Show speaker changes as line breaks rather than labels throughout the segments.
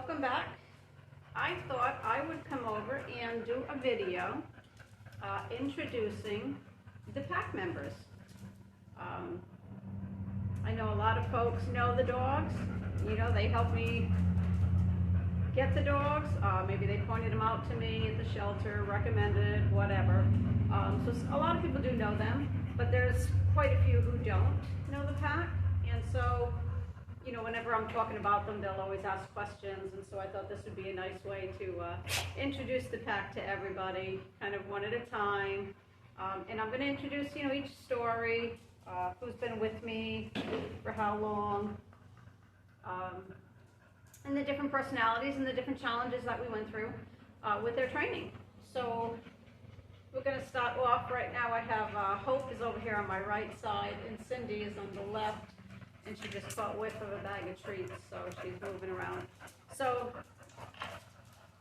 welcome back. I thought I would come over and do a video introducing the pack members. I know a lot of folks know the dogs. You know, they help me get the dogs. Maybe they pointed them out to me at the shelter, recommended, whatever. So a lot of people do know them, but there's quite a few who don't know the pack. And so, you know, whenever I'm talking about them, they'll always ask questions. And so I thought this would be a nice way to introduce the pack to everybody, kind of one at a time. And I'm going to introduce, you know, each story, who's been with me for how long, and the different personalities and the different challenges that we went through with their training. So we're going to start off right now. I have Hope is over here on my right side, and Cindy is on the left, and she just caught whiff of a bag of treats, so she's moving around. So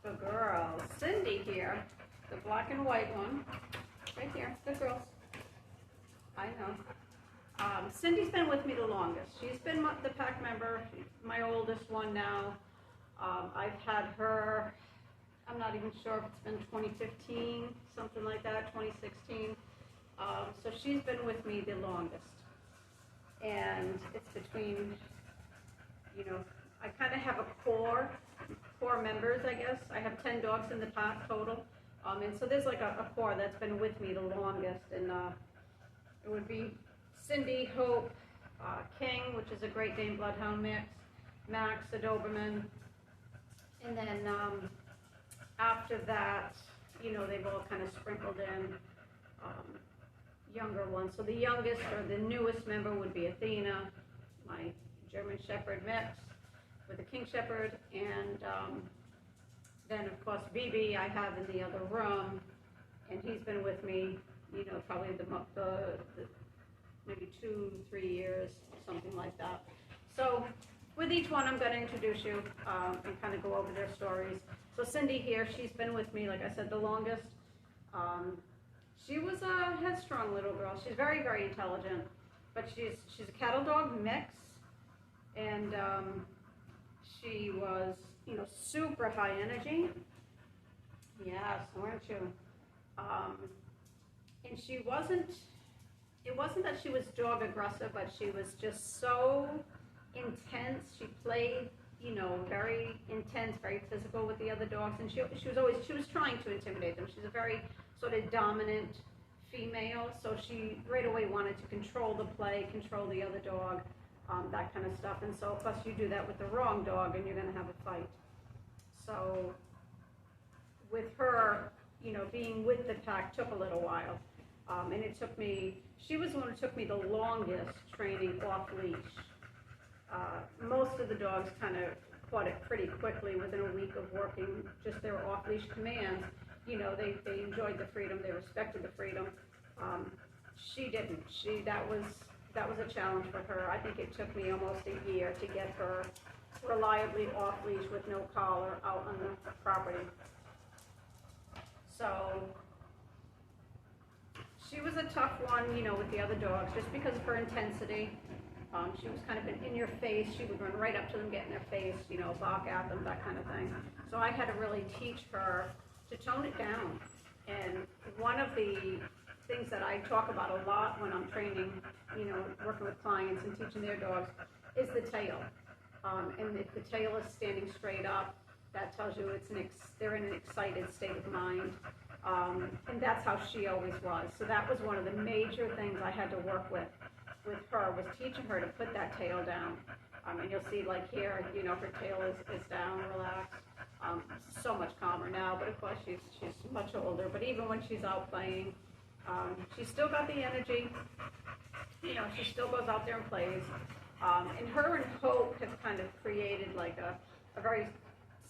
the girl, Cindy here, the black and white one, right here, good girls. I know. Cindy's been with me the longest. She's been the pack member, my oldest one now. I've had her, I'm not even sure if it's been 2015, something like that, 2016. So she's been with me the longest. And it's between, you know, I kind of have a core members, I guess. I have 10 dogs in the pack total. And so there's like a core that's been with me the longest. And it would be Cindy, Hope, King, which is a Great Dane Bloodhound mix, Max, a Doberman, and then after that, you know, they've all kind of sprinkled in younger ones. So the youngest or the newest member would be Athena, my German Shepherd mix with a King Shepherd, and then of course BB I have in the other room, and he's been with me, you know, probably the maybe 2-3 years, something like that. So with each one, I'm going to introduce you and kind of go over their stories. So Cindy here, she's been with me, like I said, the longest. She was a headstrong little girl. She's very, very intelligent, but she's a cattle dog mix, and she was, you know, super high energy. Yes, weren't you? And she wasn't. It wasn't that she was dog aggressive, but she was just so intense. She played, you know, very intense, very physical with the other dogs, and she was trying to intimidate them. She's a very sort of dominant female, so she right away wanted to control the play, control the other dog, that kind of stuff. And so, plus you do that with the wrong dog, and you're going to have a fight. So with her, you know, being with the pack took a little while. And it took me, she was the one who took me the longest training off leash. Most of the dogs kind of caught it pretty quickly within a week of working just their off leash commands. You know, they enjoyed the freedom, they respected the freedom. She didn't. That was a challenge for her. I think it took me almost a year to get her reliably off leash with no collar out on the property. So she was a tough one, you know, with the other dogs, just because of her intensity. She was kind of in your face. She would run right up to them, get in their face, you know, bark at them, that kind of thing. So I had to really teach her to tone it down. And one of the things that I talk about a lot when I'm training, you know, working with clients and teaching their dogs, is the tail. And if the tail is standing straight up, that tells you they're in an excited state of mind. And that's how she always was. So that was one of the major things I had to work with her, was teaching her to put that tail down. And you'll see, like here, you know, her tail is down, relaxed. So much calmer now, but of course she's much older. But even when she's out playing, she's still got the energy. You know, she still goes out there and plays. And her and Hope have kind of created like a very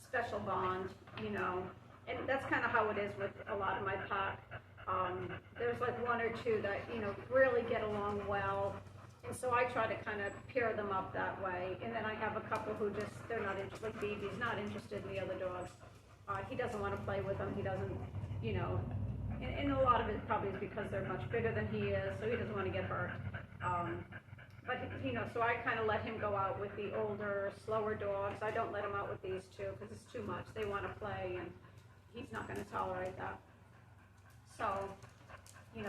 special bond, you know. And that's kind of how it is with a lot of my pack. There's like one or two that, you know, really get along well. And so I try to kind of pair them up that way. And then I have a couple who just, they're not interested, like BB's not interested in the other dogs. He doesn't want to play with them. He doesn't, you know, and a lot of it probably is because they're much bigger than he is, so he doesn't want to get hurt. but, so I kind of let him go out with the older, slower dogs. I don't let him out with these two because it's too much. They want to play, and he's not going to tolerate that. So, he's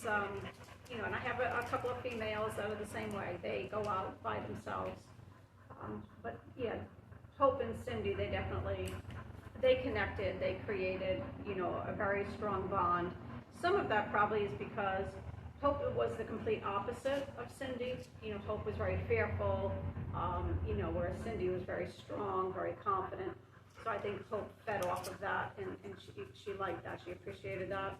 and I have a couple of females that are the same way. They go out by themselves. But yeah, Hope and Cindy, they connected, they created, a very strong bond. Some of that probably is because Hope was the complete opposite of Cindy. Hope was very fearful, whereas Cindy was very strong, very confident. So I think Hope fed off of that, and she liked that. She appreciated that.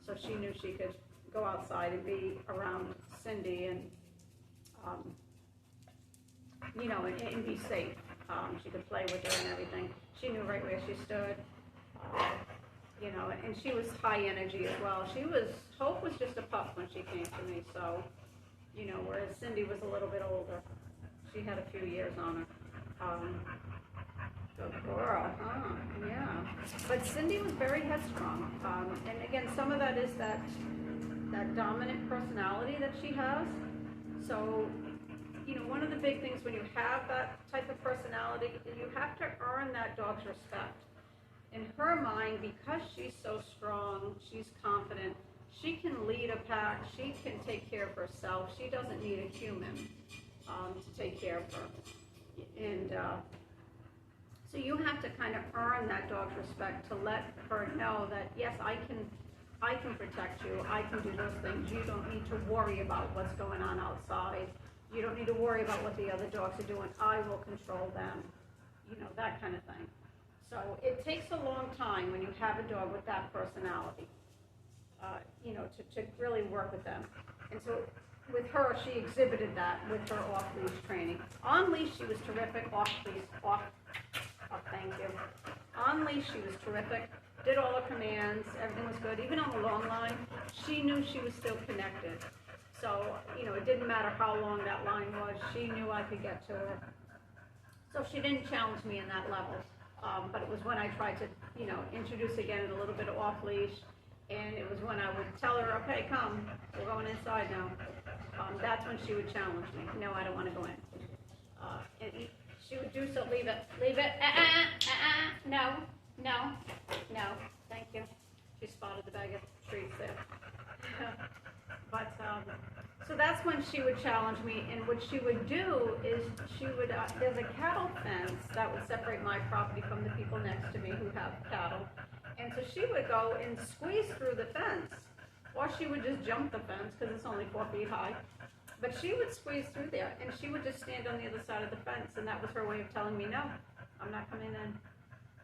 So she knew she could go outside and be around Cindy and, and be safe. She could play with her and everything. She knew right where she stood, and she was high energy as well. Hope was just a pup when she came to me, so, whereas Cindy was a little bit older. She had a few years on her. Good girl, huh? Yeah. But Cindy was very headstrong. And again, some of that is that dominant personality that she has. So, one of the big things when you have that type of personality, you have to earn that dog's respect. In her mind, because she's so strong, she's confident, she can lead a pack, she can take care of herself. She doesn't need a human to take care of her. And so you have to kind of earn that dog's respect to let her know that, yes, I can protect you, I can do those things. You don't need to worry about what's going on outside. You don't need to worry about what the other dogs are doing. I will control them, that kind of thing. So it takes a long time when you have a dog with that personality, to really work with them. And so with her, she exhibited that with her off-leash training. On-leash, she was terrific. Thank you. On-leash, she was terrific. Did all her commands. Everything was good. Even on the long line, she knew she was still connected. So, it didn't matter how long that line was. She knew I could get to her. So she didn't challenge me in that level. But it was when I tried to, introduce again a little bit of off-leash. And it was when I would tell her, okay, come, we're going inside now. That's when she would challenge me. No, I don't want to go in. And she would do so, leave it, no, thank you. She spotted the bag of treats there. But, so that's when she would challenge me, and what she would do is there's a cattle fence that would separate my property from the people next to me who have cattle. And so she would go and squeeze through the fence, or she would just jump the fence because it's only 4 feet high. But she would squeeze through there, and she would just stand on the other side of the fence, and that was her way of telling me, no, I'm not coming in.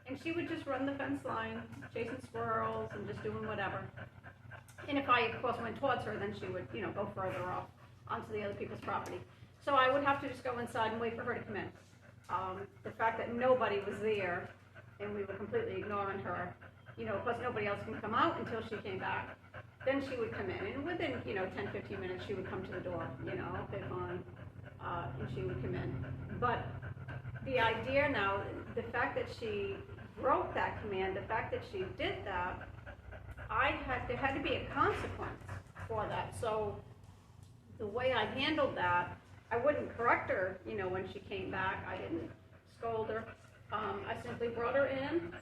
And she would just run the fence line, chasing squirrels and just doing whatever. And if I, of course, went towards her, then she would, go further off onto the other people's property. So I would have to just go inside and wait for her to come in. The fact that nobody was there, and we were completely ignoring her, of course, nobody else can come out until she came back. Then she would come in, and within, 10, 15 minutes, she would come to the door, okay, fine, and she would come in. But the idea now, the fact that she broke that command, the fact that she did that, there had to be a consequence for that. So the way I handled that, I wouldn't correct her, when she came back. I didn't scold her. I simply brought her in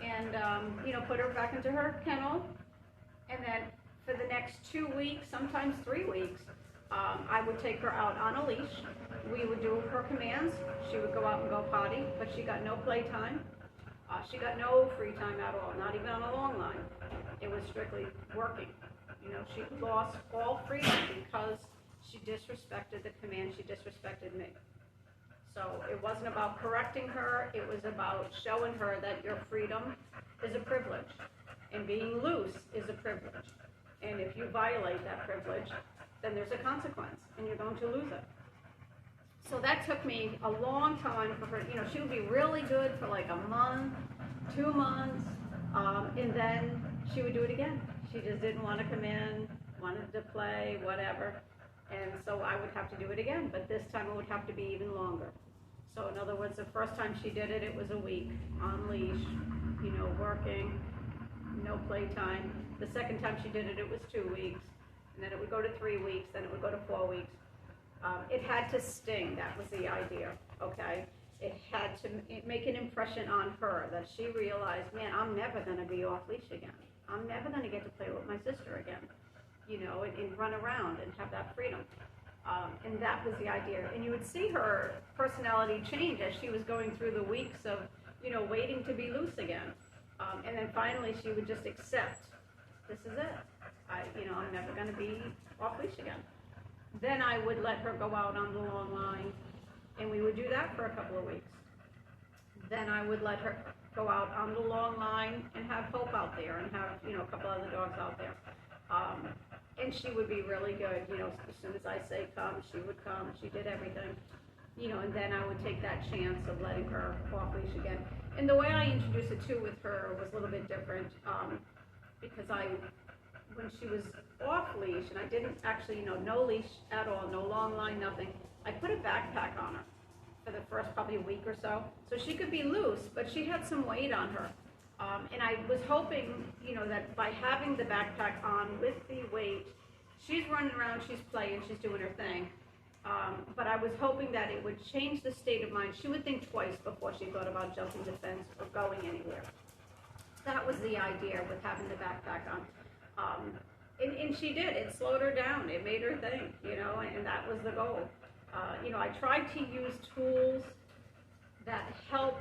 and, put her back into her kennel. And then for the next 2 weeks, sometimes 3 weeks, I would take her out on a leash. We would do her commands. She would go out and go potty, but she got no playtime. She got no free time at all, not even on a long line. It was strictly working. She lost all freedom because she disrespected the command. She disrespected me. So it wasn't about correcting her. It was about showing her that your freedom is a privilege, and being loose is a privilege. And if you violate that privilege, then there's a consequence, and you're going to lose it. So that took me a long time for her. She would be really good for like a month, 2 months, and then she would do it again. She just didn't want to come in, wanted to play, whatever. And so I would have to do it again, but this time it would have to be even longer. So in other words, the first time she did it, it was a week on leash, working, no playtime. The second time she did it, it was 2 weeks, and then it would go to 3 weeks, then it would go to 4 weeks. It had to sting, that was the idea, okay? It had to make an impression on her that she realized, man, I'm never gonna be off leash again. I'm never gonna get to play with my sister again, you know, and run around and have that freedom. And that was the idea. And you would see her personality change as she was going through the weeks of, you know, waiting to be loose again. And then finally she would just accept, this is it. I'm never going to be off leash again. Then I would let her go out on the long line, and we would do that for a couple of weeks. Then I would let her go out on the long line and have Hope out there and have, you know, a couple other dogs out there. And she would be really good, you know, as soon as I say come, she would come, she did everything, you know, and then I would take that chance of letting her off leash again. And the way I introduced it too with her was a little bit different, because when she was off leash, and I didn't actually, you know, no leash at all, no long line, nothing, I put a backpack on her for the first probably a week or so she could be loose, but she had some weight on her. And I was hoping, you know, that by having the backpack on with the weight, she's running around, she's playing, she's doing her thing. But I was hoping that it would change the state of mind. She would think twice before she thought about jumping the fence or going anywhere. That was the idea with having the backpack on. And she did. It slowed her down. It made her think, you know, and that was the goal. You know, I tried to use tools that help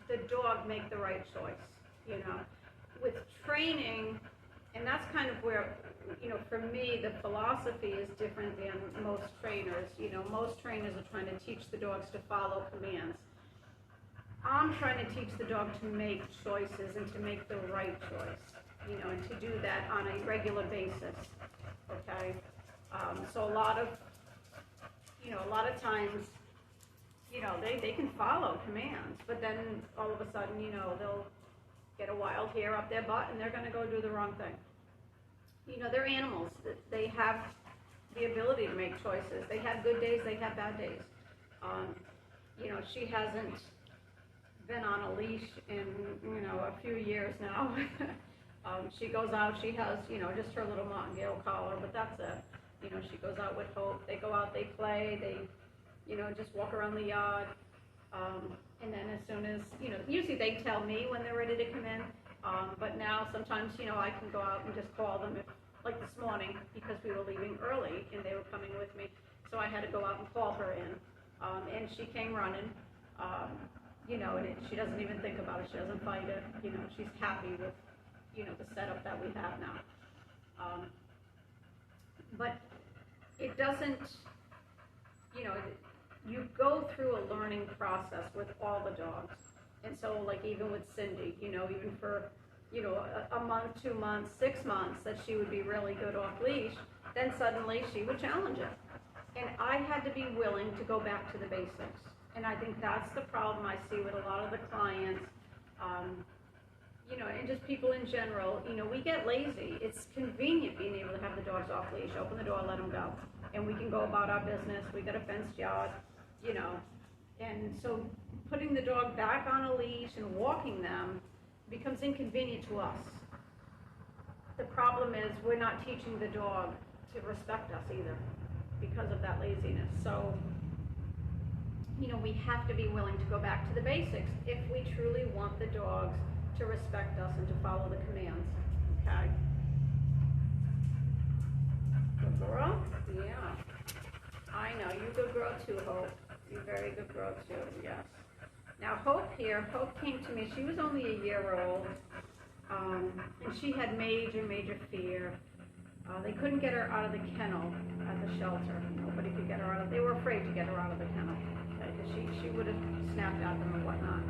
the dog make the right choice. You know, with training, and that's kind of where, you know, for me, the philosophy is different than most trainers. You know, most trainers are trying to teach the dogs to follow commands. I'm trying to teach the dog to make choices and to make the right choice, you know, and to do that on a regular basis, okay? So a lot of times, you know, they can follow commands, but then all of a sudden, you know, they'll get a wild hair up their butt and they're going to go do the wrong thing. You know, they're animals. They have the ability to make choices. They have good days, they have bad days. You know, she hasn't been on a leash in, you know, a few years now. She goes out, she has, you know, just her little martingale collar, but that's it. You know, she goes out with Hope. They go out, they play, they, you know, just walk around the yard. And then as soon as, you know, usually they tell me when they're ready to come in. But now sometimes, you know, I can go out and just call them, if, like this morning, because we were leaving early and they were coming with me. So I had to go out and call her in. And she came running, you know, and she doesn't even think about it. She doesn't fight it. You know, she's happy with, you know, the setup that we have now. But it doesn't, you know, you go through a learning process with all the dogs. And so, like, even with Cindy, you know, even for, you know, a month, 2 months, 6 months, that she would be really good off leash, then suddenly she would challenge it. And I had to be willing to go back to the basics. And I think that's the problem I see with a lot of the clients, you know, and just people in general. You know, we get lazy. It's convenient being able to have the dogs off leash, open the door, let them go. And we can go about our business. We got a fenced yard, you know. And so putting the dog back on a leash and walking them becomes inconvenient to us. The problem is we're not teaching the dog to respect us either because of that laziness. So, you know, we have to be willing to go back to the basics if we truly want the dogs to respect us and to follow the commands, okay? Good girl? Yeah. I know, you good girl too, Hope. You very good girl too, yes. Now Hope here, Hope came to me, she was only a year old, and she had major fear. They couldn't get her out of the kennel at the shelter. Nobody could get her out of, they were afraid to get her out of the kennel, because she would have snapped at them or whatnot.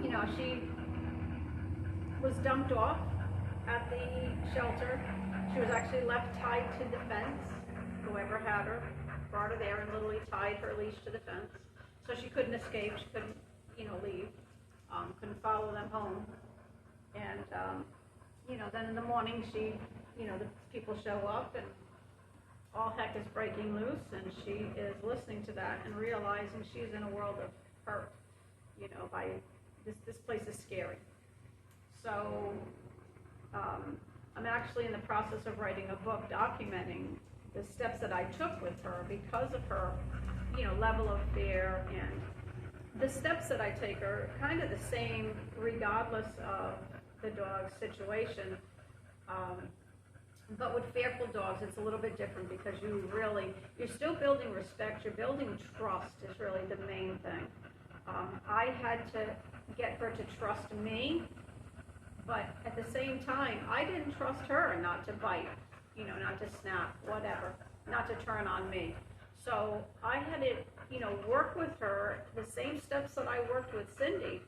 You know, she was dumped off at the shelter. She was actually left tied to the fence. Whoever had her brought her there and literally tied her leash to the fence. So she couldn't escape, she couldn't, you know, leave, couldn't follow them home. And, you know, then in the morning she, you know, the people show up and all heck is breaking loose, and she is listening to that and realizing she's in a world of hurt, you know, by this place is scary. So I'm actually in the process of writing a book documenting the steps that I took with her because of her, level of fear. And the steps that I take are kind of the same regardless of the dog's situation. But with fearful dogs, it's a little bit different because you're still building respect, you're building trust is really the main thing. I had to get her to trust me, but at the same time, I didn't trust her not to bite, not to snap, whatever, not to turn on me. So I had to, work with her the same steps that I worked with Cindy,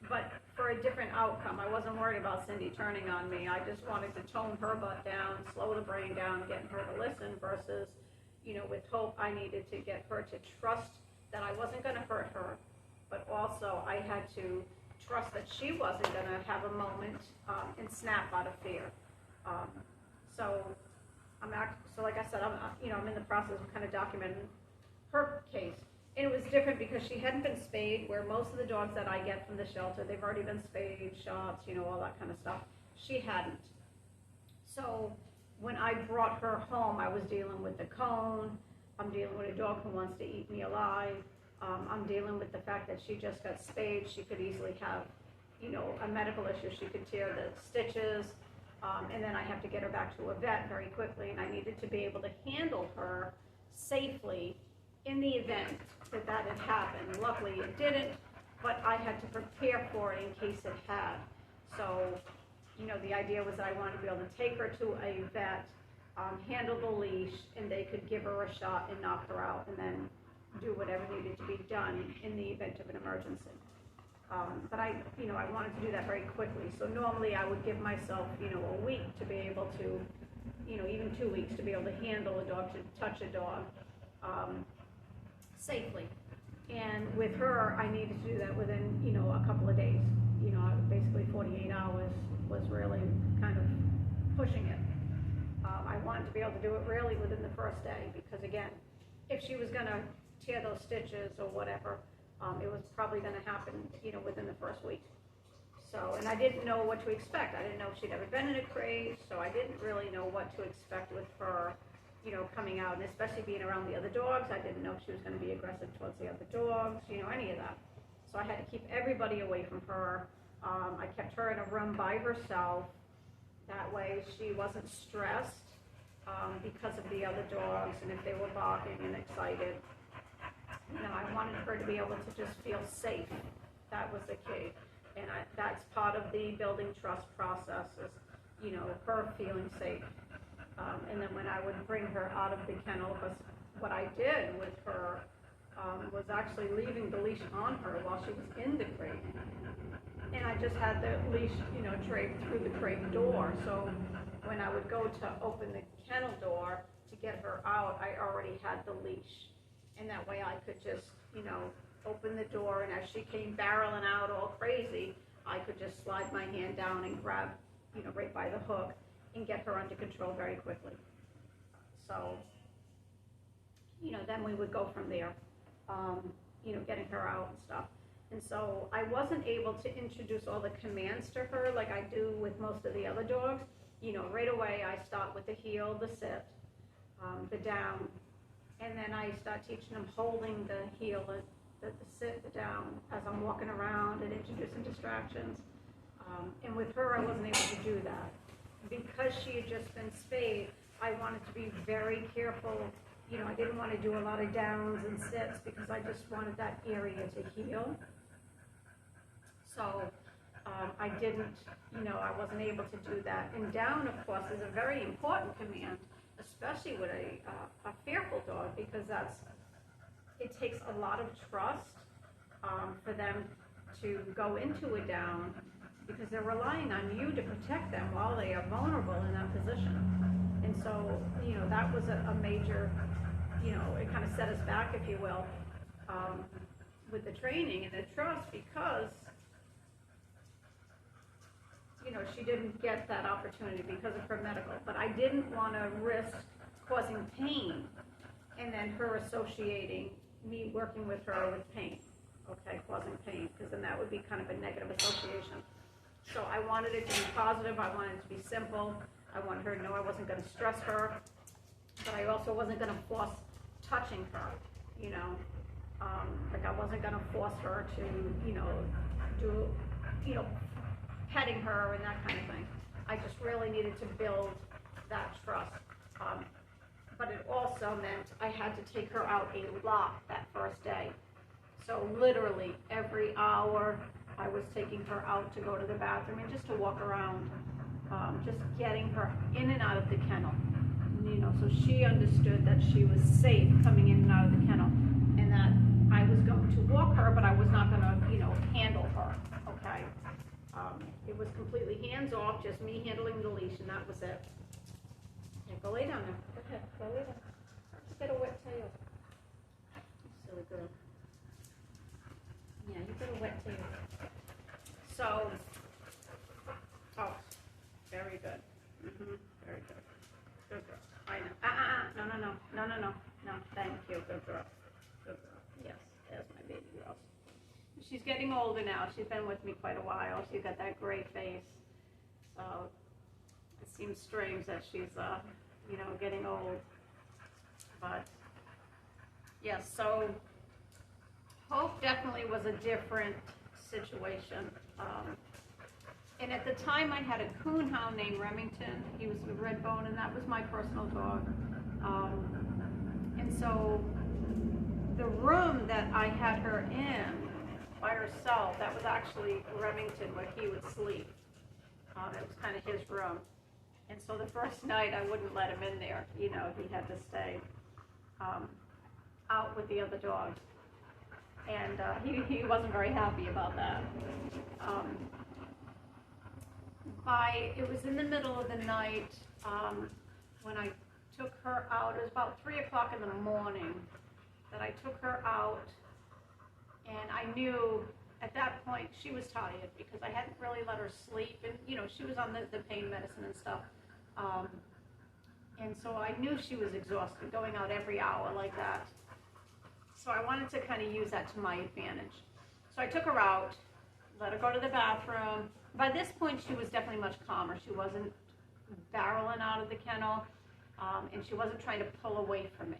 but for a different outcome. I wasn't worried about Cindy turning on me. I just wanted to tone her butt down, slow the brain down, getting her to listen versus, with Hope, I needed to get her to trust that I wasn't going to hurt her, but also I had to trust that she wasn't going to have a moment and snap out of fear. So like I said, I'm in the process of kind of documenting her case. And it was different because she hadn't been spayed, where most of the dogs that I get from the shelter, they've already been spayed, shots, all that kind of stuff. She hadn't. So when I brought her home, I was dealing with the cone. I'm dealing with a dog who wants to eat me alive. I'm dealing with the fact that she just got spayed. She could easily have, a medical issue. She could tear the stitches. And then I have to get her back to a vet very quickly. And I needed to be able to handle her safely in the event that had happened. Luckily it didn't, but I had to prepare for it in case it had. So, the idea was that I wanted to be able to take her to a vet, handle the leash, and they could give her a shot and knock her out, and then do whatever needed to be done in the event of an emergency. But I wanted to do that very quickly. So normally I would give myself, a week to be able to, even 2 weeks to be able to handle a dog, to touch a dog safely. And with her, I needed to do that within, a couple of days. Basically 48 hours was really kind of pushing it. I wanted to be able to do it really within the first day because, again, if she was going to tear those stitches or whatever, it was probably going to happen, within the first week. So, and I didn't know what to expect. I didn't know if she'd ever been in a crate, so I didn't really know what to expect with her, coming out, and especially being around the other dogs. I didn't know if she was going to be aggressive towards the other dogs, any of that. So I had to keep everybody away from her. I kept her in a room by herself. That way she wasn't stressed because of the other dogs and if they were barking and excited. I wanted her to be able to just feel safe. That was the key. And that's part of the building trust process is, her feeling safe. And then when I would bring her out of the kennel, because what I did with her was actually leaving the leash on her while she was in the crate. And I just had the leash, draped through the crate door. So when I would go to open the kennel door to get her out, I already had the leash. And that way I could just, open the door, and as she came barreling out all crazy, I could just slide my hand down and grab, right by the hook and get her under control very quickly. So, then we would go from there, getting her out and stuff. And so I wasn't able to introduce all the commands to her like I do with most of the other dogs. Right away I start with the heel, the sit, the down, and then I start teaching them holding the heel, the sit, the down, as I'm walking around and introducing distractions. And with her, I wasn't able to do that. Because she had just been spayed, I wanted to be very careful. I didn't want to do a lot of downs and sits because I just wanted that area to heal. So I didn't, I wasn't able to do that. And down, of course, is a very important command, especially with a fearful dog, because it takes a lot of trust for them to go into a down, because they're relying on you to protect them while they are vulnerable in that position. And so, that was a major, it kind of set us back, if you will, with the training and the trust, because, she didn't get that opportunity because of her medical. But I didn't want to risk causing pain and then her associating me working with her with pain, causing pain, because then that would be kind of a negative association. So I wanted it to be positive. I wanted it to be simple. I wanted her to know I wasn't going to stress her. but I also wasn't going to force touching her, you know. Like I wasn't going to force her to, you know, do, you know, petting her and that kind of thing. I just really needed to build that trust. But it also meant I had to take her out a lot that first day. So literally every hour I was taking her out to go to the bathroom and just to walk around, just getting her in and out of the kennel. You know, so she understood that she was safe coming in and out of the kennel, and that I was going to walk her, but I was not going to, you know, handle her, okay? It was completely hands-off, just me handling the leash, and that was it. Yeah, go lay down there. Okay, go lay down. Just get a wet tail. Silly girl. Yeah, you get a wet tail. So, oh, very good. Very good. Good girl. I know. No, thank you. Good girl. Good girl. Yes, there's my baby girl. She's getting older now. She's been with me quite a while. She's got that gray face. So it seems strange that she's, you know, getting old. But, yes, so Hope definitely was a different situation. And at the time, I had a coonhound named Remington. He was a red bone, and that was my personal dog. And so the room that I had her in by herself, that was actually Remington, where he would sleep. It was kind of his room. And so the first night, I wouldn't let him in there. You know, he had to stay out with the other dogs. And he wasn't very happy about that. It was in the middle of the night when I took her out. It was about 3 o'clock in the morning that I took her out, and I knew at that point she was tired because I hadn't really let her sleep, and you know, she was on the pain medicine and stuff, and so I knew she was exhausted going out every hour like that. So I wanted to kind of use that to my advantage. So I took her out, let her go to the bathroom. By this point, she was definitely much calmer. She wasn't barreling out of the kennel, and she wasn't trying to pull away from me.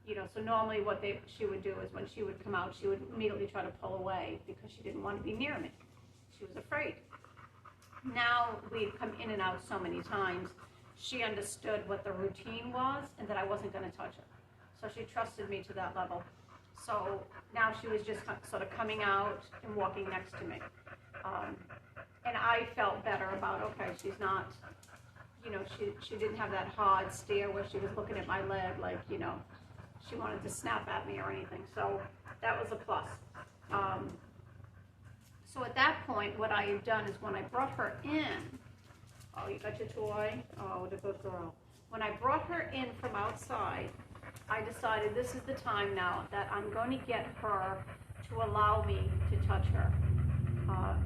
You know, so normally what she would do is when she would come out, she would immediately try to pull away because she didn't want to be near me. She was afraid. Now we'd come in and out so many times, she understood what the routine was and that I wasn't going to touch her. So she trusted me to that level. So now she was just sort of coming out and walking next to me. And I felt better about, okay, she's not, you know, she didn't have that hard stare where she was looking at my leg like, you know, she wanted to snap at me or anything. So that was a plus. So at that point, what I had done is when I brought her in, oh, you got your toy? Oh, what a good girl. When I brought her in from outside, I decided this is the time now that I'm going to get her to allow me to touch her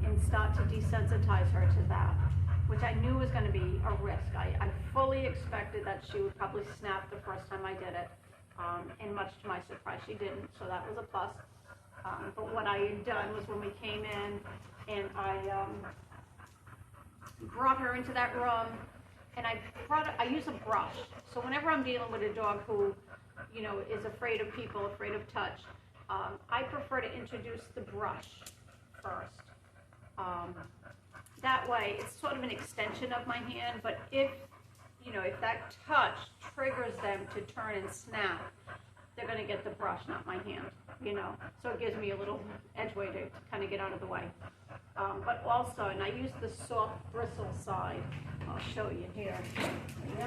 and start to desensitize her to that, which I knew was going to be a risk. I fully expected that she would probably snap the first time I did it, and much to my surprise, she didn't, so that was a plus. But what I had done was when we came in and I brought her into that room, and I use a brush. So whenever I'm dealing with a dog who, you know, is afraid of people, afraid of touch, I prefer to introduce the brush first. That way, it's sort of an extension of my hand, but if, you know, if that touch triggers them to turn and snap, they're going to get the brush, not my hand, you know. So it gives me a little edgeway to kind of get out of the way. But also, and I use the soft bristle side. I'll show you here. Yeah,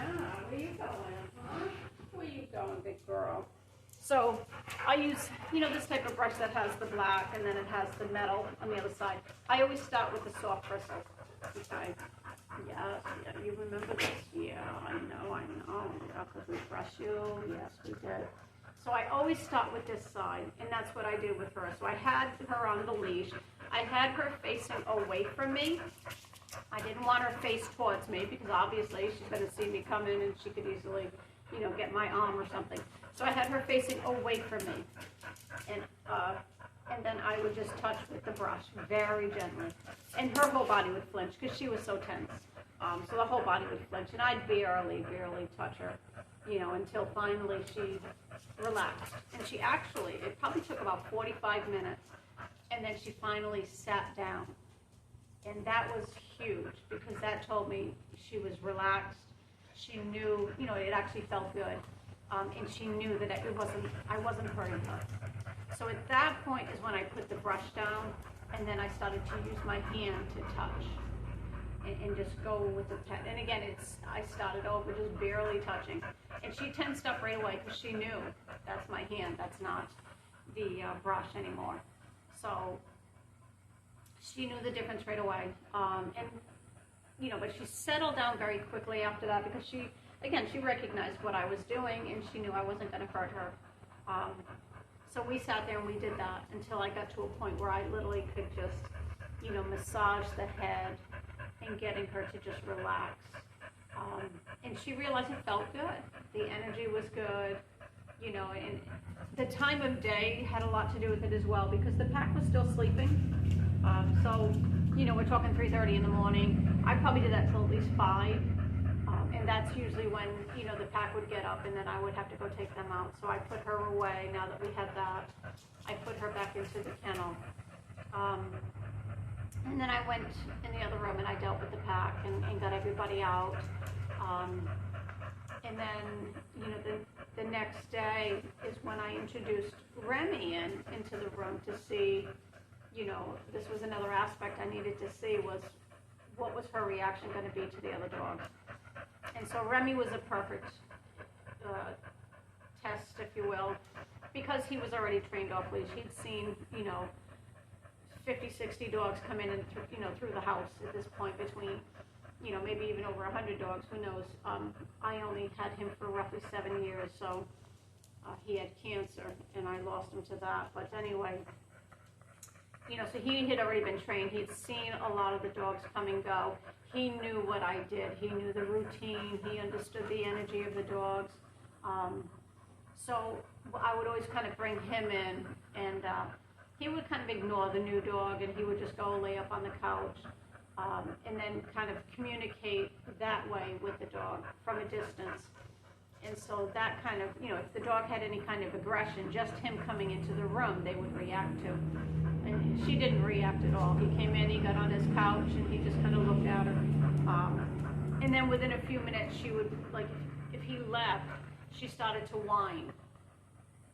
where you going, huh? Where you going, big girl? So I use, you know, this type of brush that has the black and then it has the metal on the other side. I always start with the soft bristles. Okay. Yeah, you remember this? Yeah, I know. Yeah, because we brushed you. Yes, we did. So I always start with this side, and that's what I did with her. So I had her on the leash. I had her facing away from me. I didn't want her face towards me because obviously she's going to see me come in and she could easily, you know, get my arm or something. So I had her facing away from me, and then I would just touch with the brush very gently, and her whole body would flinch because she was so tense. So the whole body would flinch, and I'd barely touch her, until finally she relaxed. And she actually, it probably took about 45 minutes, and then she finally sat down. And that was huge, because that told me she was relaxed. She knew, it actually felt good. And she knew that I wasn't hurting her. So at that point is when I put the brush down, and then I started to use my hand to touch and just go with the pet. And again, I started over just barely touching. And she tensed up right away, because she knew that's my hand, that's not the brush anymore. So she knew the difference right away. But she settled down very quickly after that, because she recognized what I was doing, and she knew I wasn't going to hurt her. So we sat there and we did that until I got to a point where I literally could just, massage the head and getting her to just relax. And she realized it felt good. The energy was good, and the time of day had a lot to do with it as well, because the pack was still sleeping. So, we're talking 3:30 in the morning. I probably did that till at least 5. And that's usually when, the pack would get up, and then I would have to go take them out. So I put her away. Now that we had that, I put her back into the kennel. And then I went in the other room and I dealt with the pack and got everybody out. And then, the next day is when I introduced Remy into the room to see, this was another aspect I needed to see, was what was her reaction going to be to the other dogs. And so Remy was a perfect test, if you will, because he was already trained off leash. He'd seen, 50, 60 dogs come in and through the house at this point, between, maybe even over 100 dogs, who knows. I only had him for roughly 7 years, so he had cancer, and I lost him to that. But anyway, so he had already been trained. He'd seen a lot of the dogs come and go. He knew what I did. He knew the routine. He understood the energy of the dogs. So I would always kind of bring him in, and he would kind of ignore the new dog, and he would just go lay up on the couch, and then kind of communicate that way with the dog from a distance. And so that kind of, if the dog had any kind of aggression, just him coming into the room, they would react to. And she didn't react at all. He came in, he got on his couch, and he just kind of looked at her. And then within a few minutes, she would, like, if he left, she started to whine.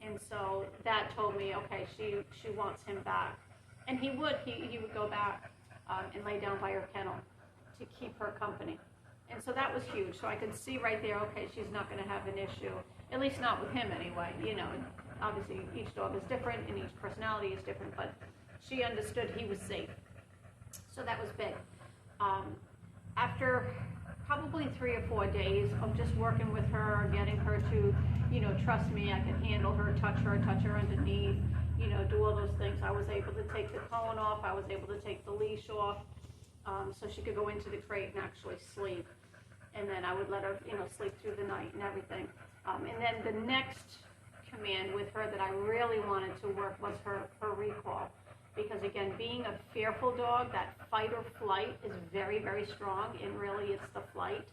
And so that told me, okay, she wants him back. And he would go back and lay down by her kennel to keep her company. And so that was huge. So I could see right there, okay, she's not going to have an issue, at least not with him anyway. Obviously each dog is different and each personality is different, but she understood he was safe. So that was big. After probably 3 or 4 days of just working with her, getting her to, trust me, I can handle her, touch her underneath, do all those things. I was able to take the cone off. I was able to take the leash off, so she could go into the crate and actually sleep. And then I would let her, sleep through the night and everything. And then the next command with her that I really wanted to work was her recall. Because again, being a fearful dog, that fight or flight is very, very strong, and really it's the flight.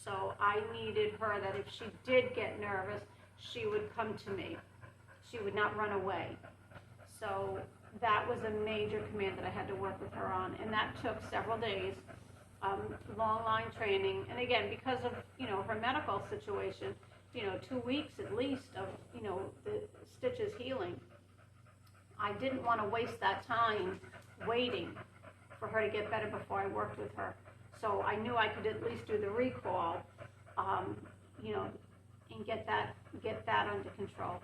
So I needed her that if she did get nervous, she would come to me. She would not run away. So that was a major command that I had to work with her on, and that took several days, long line training. And again, because of, her medical situation, 2 weeks at least of, the stitches healing. I didn't want to waste that time waiting for her to get better before I worked with her. So I knew I could at least do the recall, and get that under control.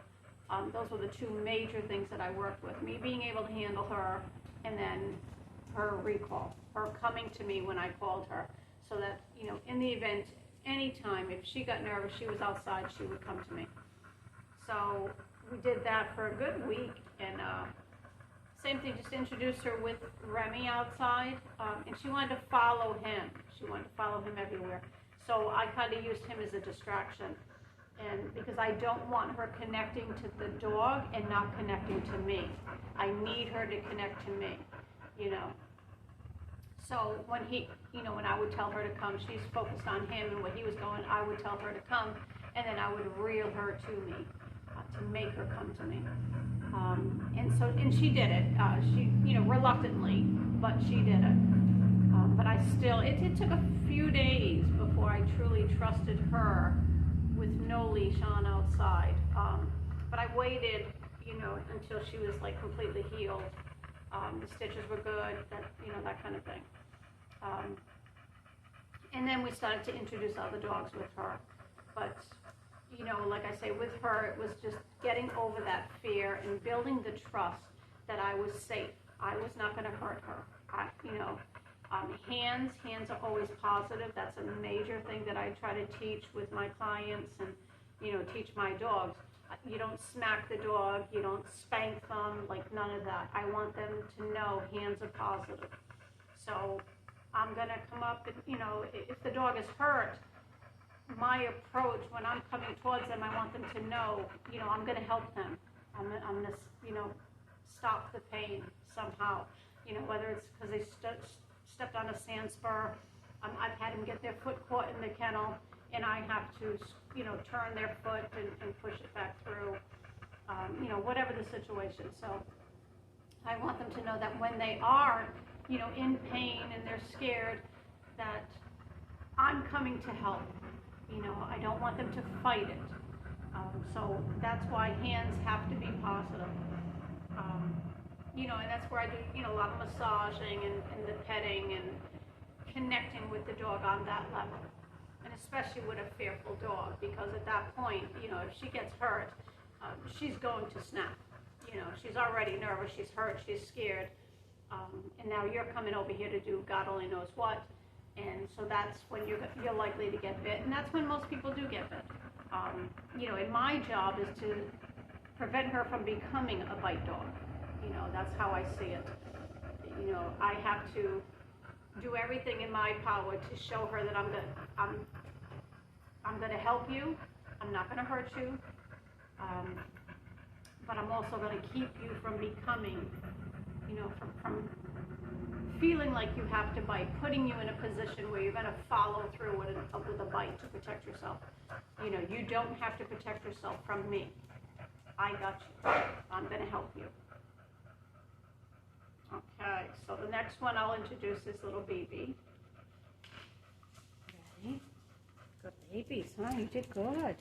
Those were the 2 major things that I worked with. Me being able to handle her, and then her recall, her coming to me when I called her, so that, in the event, anytime, if she got nervous, she was outside, she would come to me. So we did that for a good week, and same thing, just introduced her with Remy outside, and she wanted to follow him. She wanted to follow him everywhere. So I kind of used him as a distraction, and because I don't want her connecting to the dog and not connecting to me. I need her to connect to me, So when he, when I would tell her to come, she's focused on him and what he was going, I would tell her to come, and then I would reel her to me to make her come to me. And she did it. She, reluctantly, but she did it. But I still, it took a few days before I truly trusted her with no leash on outside. But I waited, until she was like completely healed. The stitches were good, that kind of thing. And then we started to introduce other dogs with her. But, like I say, with her, it was just getting over that fear and building the trust that I was safe. I was not going to hurt her. Hands are always positive. That's a major thing that I try to teach with my clients and, teach my dogs. You don't smack the dog. You don't spank them, like none of that. I want them to know hands are positive. So I'm going to come up and, if the dog is hurt, my approach when I'm coming towards them, I want them to know, I'm going to help them. I'm going to, stop the pain somehow. Whether it's because they stepped on a sand spur. I've had them get their foot caught in the kennel, and I have to, turn their foot and push it back through, whatever the situation. So I want them to know that when they are, in pain and they're scared, that I'm coming to help. I don't want them to fight it. So that's why hands have to be positive. And that's where I do, a lot of massaging and the petting and connecting with the dog on that level. And especially with a fearful dog, because at that point, if she gets hurt, she's going to snap. She's already nervous, she's hurt, she's scared. And now you're coming over here to do God only knows what. And so that's when you're likely to get bit. And that's when most people do get bit. And my job is to prevent her from becoming a bite dog. That's how I see it. I have to do everything in my power to show her that I'm going to help you. I'm not going to hurt you. But I'm also going to keep you from becoming, from feeling like you have to bite, putting you in a position where you're going to follow through with a bite to protect yourself. You don't have to protect yourself from me. I got you. I'm going to help you. Okay, so the next one I'll introduce is little BB. Ready? Good babies, huh? You did good.